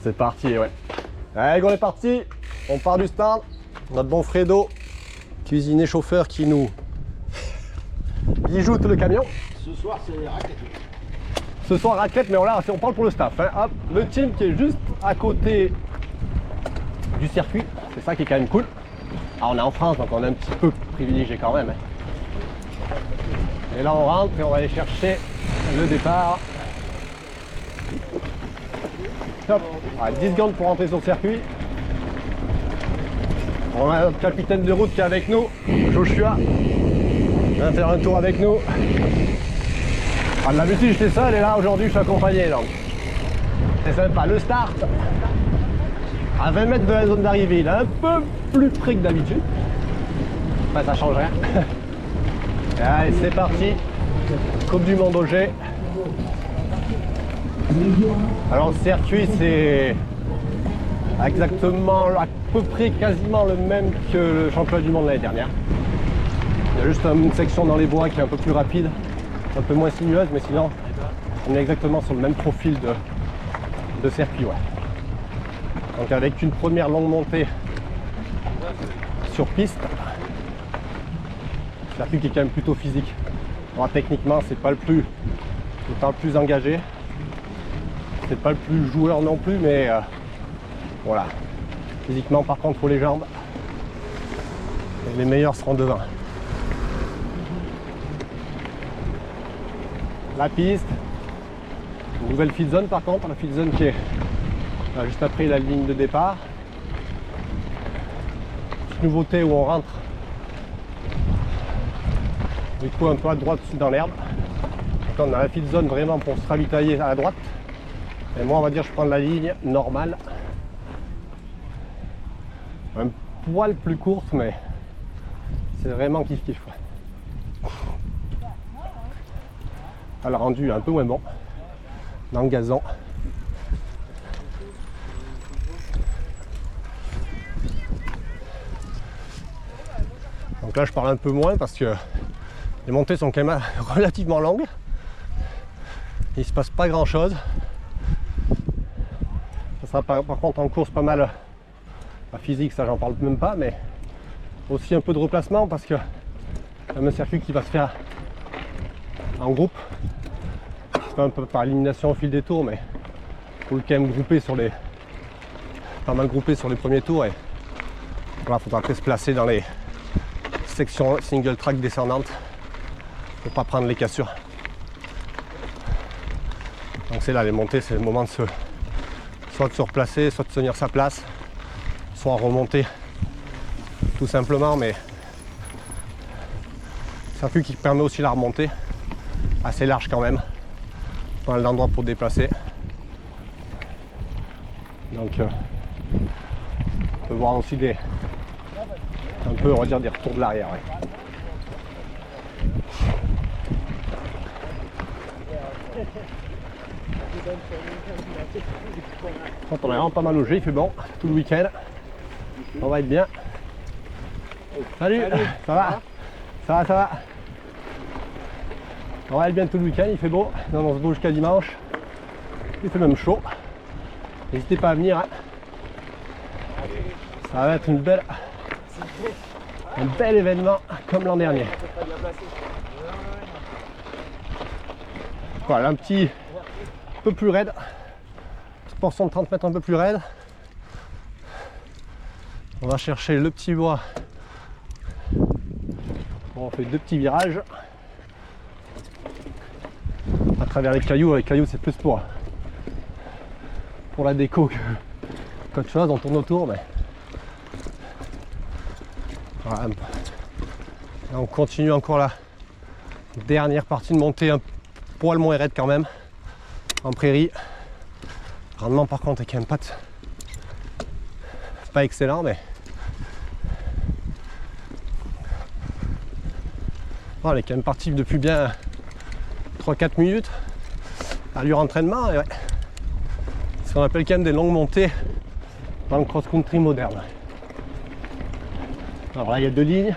C'est parti, ouais. Allez, on est parti. On part du stand. Notre bon Fredo, cuisinier chauffeur qui nous bijoute le camion. Ce soir, c'est raquette. Ce soir, raquette, mais on parle pour le staff. Hein. Hop, le team qui est juste à côté du circuit. C'est ça qui est quand même cool. Alors, on est en France, donc on est un petit peu privilégié quand même. Hein. Et là, on rentre et on va aller chercher le départ. Hop, 10 secondes pour rentrer sur le circuit. On a notre capitaine de route qui est avec nous, Joshua. Il va faire un tour avec nous. Ah, d'habitude j'étais seul et là aujourd'hui je suis accompagné. Donc c'est sympa. Le start à 20 mètres de la zone d'arrivée, il est un peu plus près que d'habitude. Enfin, ça change rien. Et allez, c'est parti. Coupe du Monde OG. Alors le circuit c'est exactement à peu près quasiment le même que le championnat du monde l'année dernière. Il y a juste une section dans les bois qui est un peu plus rapide, un peu moins sinueuse, mais sinon on est exactement sur le même profil de circuit. Ouais. Donc avec une première longue montée sur piste, circuit qui est quand même plutôt physique. Alors, techniquement c'est pas le plus engagé. C'est pas le plus joueur non plus, mais voilà. Physiquement, par contre, il faut les jambes. Et les meilleurs seront devant. La piste. Une nouvelle feed zone, par contre. La feed zone qui est juste après la ligne de départ. Petite nouveauté où on rentre du coup un peu à droite dans l'herbe. Donc on a la feed zone vraiment pour se ravitailler à la droite. Et moi on va dire je prends la ligne normale. Un poil plus courte mais c'est vraiment kiff kiff. À le rendu un peu moins bon dans le gazon. Donc là je parle un peu moins parce que les montées sont quand même relativement longues. Il se passe pas grand chose. Ça sera par contre en course pas mal la physique, ça j'en parle même pas, mais aussi un peu de replacement parce que c'est un circuit qui va se faire en groupe. C'est pas un peu par élimination au fil des tours, mais il faut quand même grouper pas mal grouper sur les premiers tours et voilà, il faudra après se placer dans les sections single track descendantes pour pas prendre les cassures. Donc c'est là les montées, c'est le moment de soit de se replacer, soit de tenir sa place, soit remonter tout simplement, mais circuit qui permet aussi la remontée, assez large quand même, pas mal d'endroits pour déplacer. Donc on peut voir aussi un peu on va dire des retours de l'arrière. Ouais. On est vraiment pas mal logé, il fait bon tout le week-end. On va être bien. Salut. Ça va? Ça va? On va être bien tout le week-end, il fait beau. On se bouge jusqu'à dimanche. Il fait même chaud. N'hésitez pas à venir. Hein. Ça va être un bel événement comme l'an dernier. Voilà, un petit peu plus raide. Petite portion de 30 mètres un peu plus raide. On va chercher le petit bois. Bon, on fait deux petits virages. À travers les cailloux. Les cailloux c'est plus pour la déco qu'autre chose. On tourne autour, mais voilà. Là, on continue encore la dernière partie de montée un poil moins raide quand même. En prairie. Le rendement par contre est quand même pas excellent, mais on est quand même parti depuis bien 3-4 minutes. Allure entraînement, et ouais. C'est ce qu'on appelle quand même des longues montées dans le cross-country moderne. Alors là il y a deux lignes.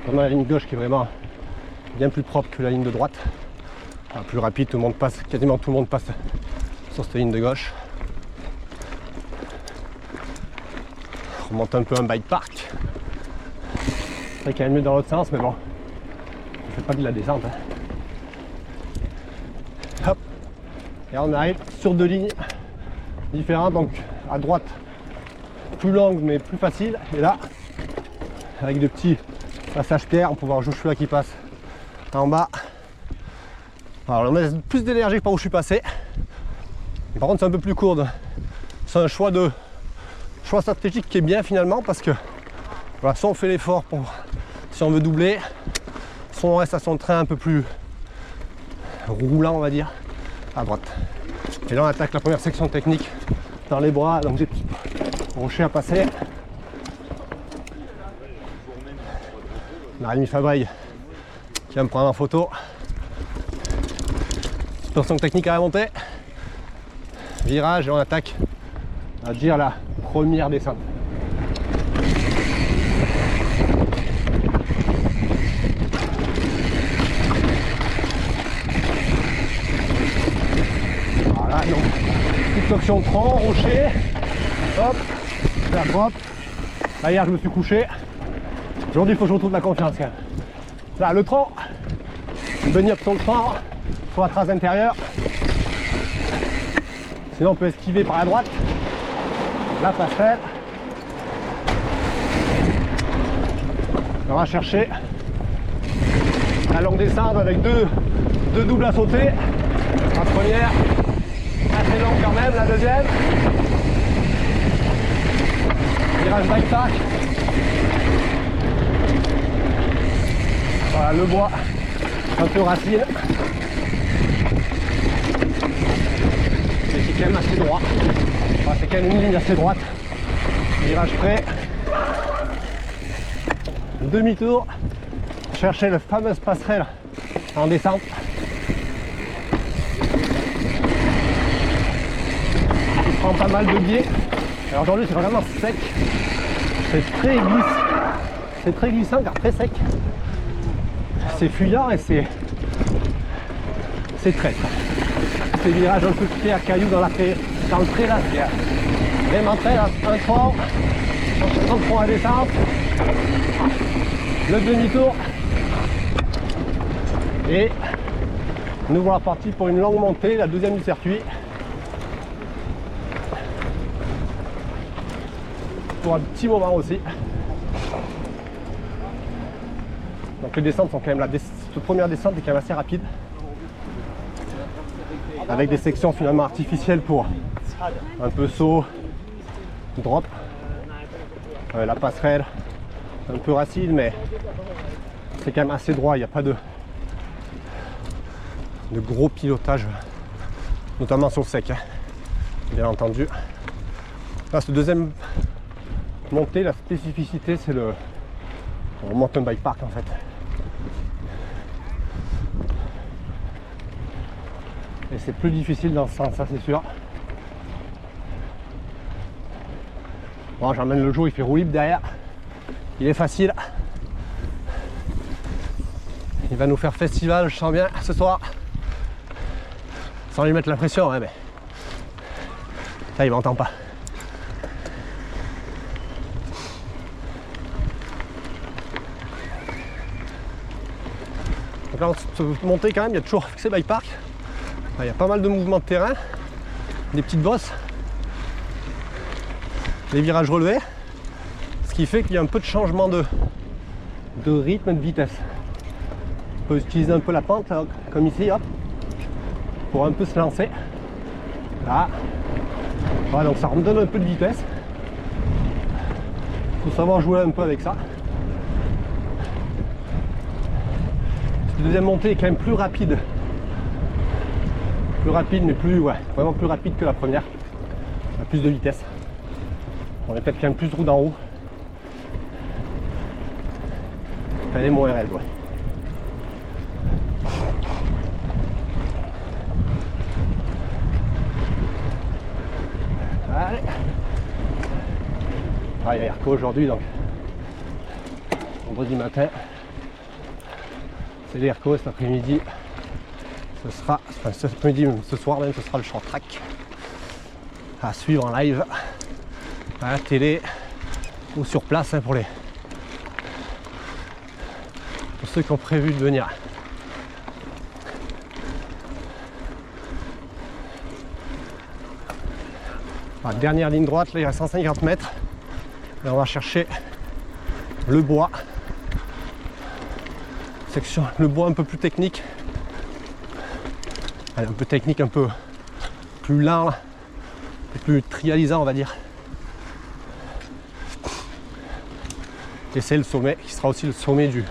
On a la ligne gauche qui est vraiment bien plus propre que la ligne de droite. Plus rapide, tout le monde passe, quasiment tout le monde passe sur cette ligne de gauche. On remonte un peu un bike park. C'est quand même mieux dans l'autre sens, mais bon, on fait pas de la descente. Hein. Hop, et on arrive sur deux lignes différentes, donc à droite plus longue mais plus facile, et là avec de petits passages pierres, on peut voir Joshua qui passe en bas. Alors on a plus d'énergie par où je suis passé. Par contre c'est un peu plus court. C'est un choix stratégique qui est bien finalement, parce que voilà, soit on fait l'effort pour si on veut doubler, soit on reste à son train un peu plus roulant, on va dire, à droite. Et là on attaque la première section technique dans les bras, donc j'ai des petits rochers à passer. On a Rémi Fabreg qui va me prendre en photo. Dispersion technique à la montée. Virage et on attaque, on va dire, la première descente. Voilà, donc petite option tronc, rocher, hop, la drop. Là hier je me suis couché. Aujourd'hui il faut que je retrouve la confiance quand même. Là le tronc, bunny up sur le tronc, sur la trace intérieure. Sinon on peut esquiver par la droite. La passerelle. On va chercher la longue descente avec deux doubles à sauter. La première, assez longue quand même, la deuxième. Virage bike park. Voilà le bois, un peu racine. Mais c'est quand même assez droit. Voilà, c'est quand même une ligne assez droite. Virage près. Demi-tour. Chercher la fameuse passerelle en descente. Il prend pas mal de biais. Alors aujourd'hui c'est vraiment sec. C'est très glissant car très sec. C'est fuyant et c'est traître. Ces virages un peu pierre, cailloux dans le pré là, c'est même entrée là, un tronc, un tronc à descente, le demi-tour et nous voilà partis pour une longue montée, la deuxième du circuit, pour un petit moment aussi. Donc les descentes sont quand même cette première descente est quand même assez rapide, avec des sections finalement artificielles pour un peu saut, drop, la passerelle un peu racine, mais c'est quand même assez droit, il n'y a pas de gros pilotage, notamment sur le sec, hein, bien entendu. Là, cette deuxième montée, la spécificité c'est on remonte un bike park en fait. Et c'est plus difficile dans ce sens, ça c'est sûr. Bon, j'emmène le jour, il fait roue libre derrière. Il est facile. Il va nous faire festival, je sens bien, ce soir. Sans lui mettre la pression, hein, mais là il m'entend pas. Donc là, on se monter quand même, il y a toujours fixé bike park. Il y a pas mal de mouvements de terrain, des petites bosses, des virages relevés, ce qui fait qu'il y a un peu de changement de rythme et de vitesse. On peut utiliser un peu la pente, là, comme ici, hop, pour un peu se lancer. Là, voilà, donc ça me donne un peu de vitesse. Il faut savoir jouer un peu avec ça. Cette deuxième montée est quand même plus rapide. Plus rapide, mais vraiment plus rapide que la première. On a plus de vitesse. On est peut-être quand même plus de roue d'en haut. Elle est moins raide, ouais. Allez. Ah, il y a Erco aujourd'hui, donc vendredi matin. C'est les Erco cet après-midi. Ce sera, enfin, cet après-midi, ce soir même, ce sera le short track à suivre en live à la télé ou sur place hein, pour ceux qui ont prévu de venir. Alors, dernière ligne droite, là il y a 150 mètres et on va chercher le bois. Section, le bois un peu plus technique. Allez, un peu technique, un peu plus lent, plus trialisant on va dire. Et c'est le sommet qui sera aussi le sommet du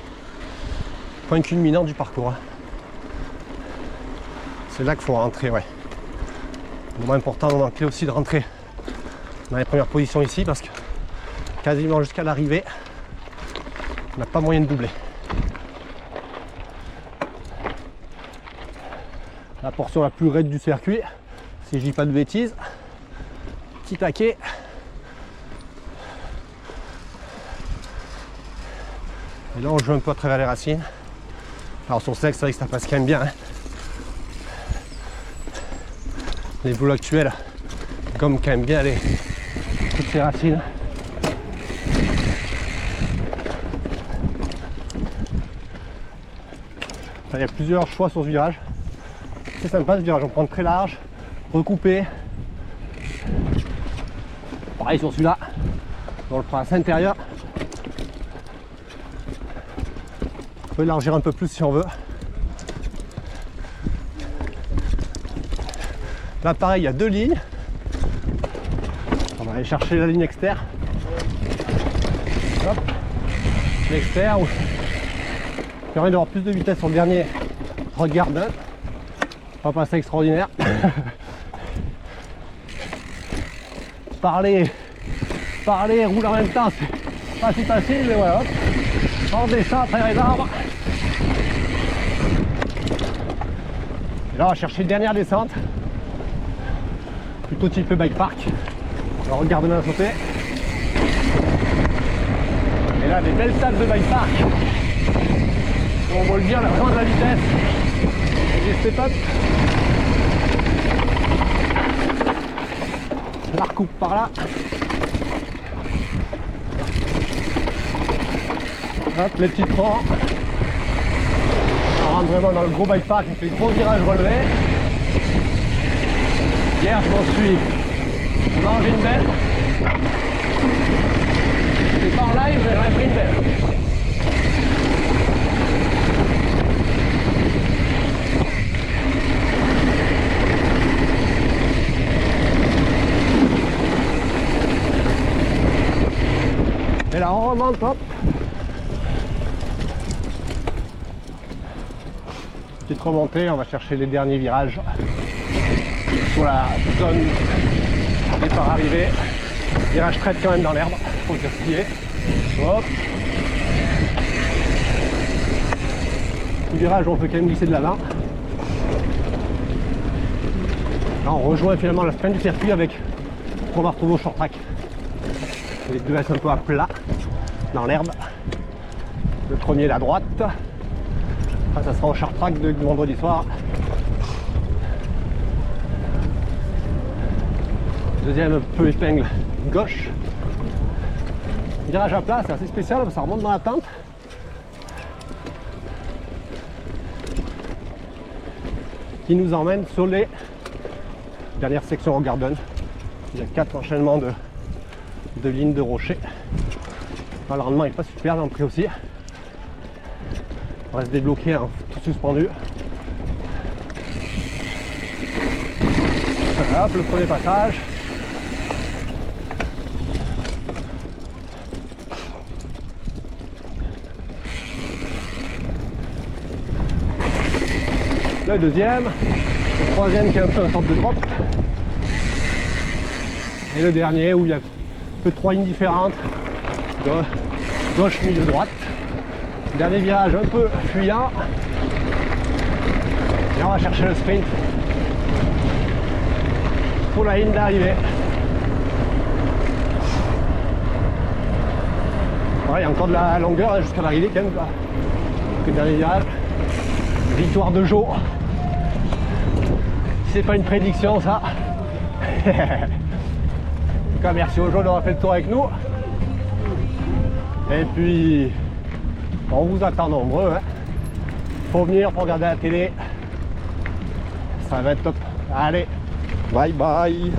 point culminant du parcours. C'est là qu'il faut rentrer, ouais. Le moment important, le moment clé aussi de rentrer dans les premières positions ici parce que quasiment jusqu'à l'arrivée, on n'a pas moyen de doubler. La portion la plus raide du circuit, si je dis pas de bêtises, petit taquet. Et là on joue un peu à travers les racines. Alors sur sec, c'est vrai que ça passe quand même bien. Hein. Les boules actuelles gomment quand même bien toutes ces racines. Il y a plusieurs choix sur ce virage. C'est sympa ce virage, on prend très large, recoupé. Pareil sur celui-là, on le prend à l'intérieur. On peut élargir un peu plus si on veut. Là pareil, il y a deux lignes. On va aller chercher la ligne externe. Hop, l'externe qui permet d'avoir plus de vitesse sur le dernier rock garden. Pas passer extraordinaire. parler, rouler en même temps, c'est pas si facile, mais voilà. On descend à travers les arbres. Et là on va chercher une dernière descente. Plutôt type bike park. On regarde bien à sauter. Et là des belles salles de bike park. On va le dire, la vraiment de la vitesse. Et des step up. La recoupe par là. Hop, les petits troncs. On rentre vraiment dans le gros bike park, on fait le gros virage relevé. Hier je m'en suis mangé une belle. C'est pas en live, mais j'aurais pris une belle. Et là on remonte, hop. Petite remontée, on va chercher les derniers virages sur la zone départ arrivée. Virage traite quand même dans l'herbe, faut dire ce qui est. Hop. Petit virage où on peut quand même glisser de l'avant. Là on rejoint finalement la fin du circuit avec ce qu'on va retrouver au short track. Les deux restent un peu à plat dans l'herbe. Le premier la droite. Ah, ça sera au short track de vendredi soir. Deuxième peu épingle gauche. Virage à plat, c'est assez spécial, ça remonte dans la pente. Qui nous emmène sur les dernières sections au garden. Il y a 4 enchaînements de lignes de rochers. Le rendement n'est pas super d'entrée aussi. On va se débloquer hein, tout suspendu. Hop, le premier passage. Le deuxième. Le troisième qui est un peu une sorte de drop. Et le dernier où il y a un peu 3 lignes différentes. De gauche, milieu, droite. Dernier virage un peu fuyant. Et on va chercher le sprint pour la ligne d'arrivée. Ouais, il y a encore de la longueur hein, jusqu'à l'arrivée quand même. Le dernier virage. Victoire de Jo. C'est pas une prédiction ça. En tout cas merci au Jo d'avoir fait le tour avec nous. Et puis, on vous attend nombreux. Hein. Faut venir pour regarder la télé. Ça va être top. Allez, bye bye.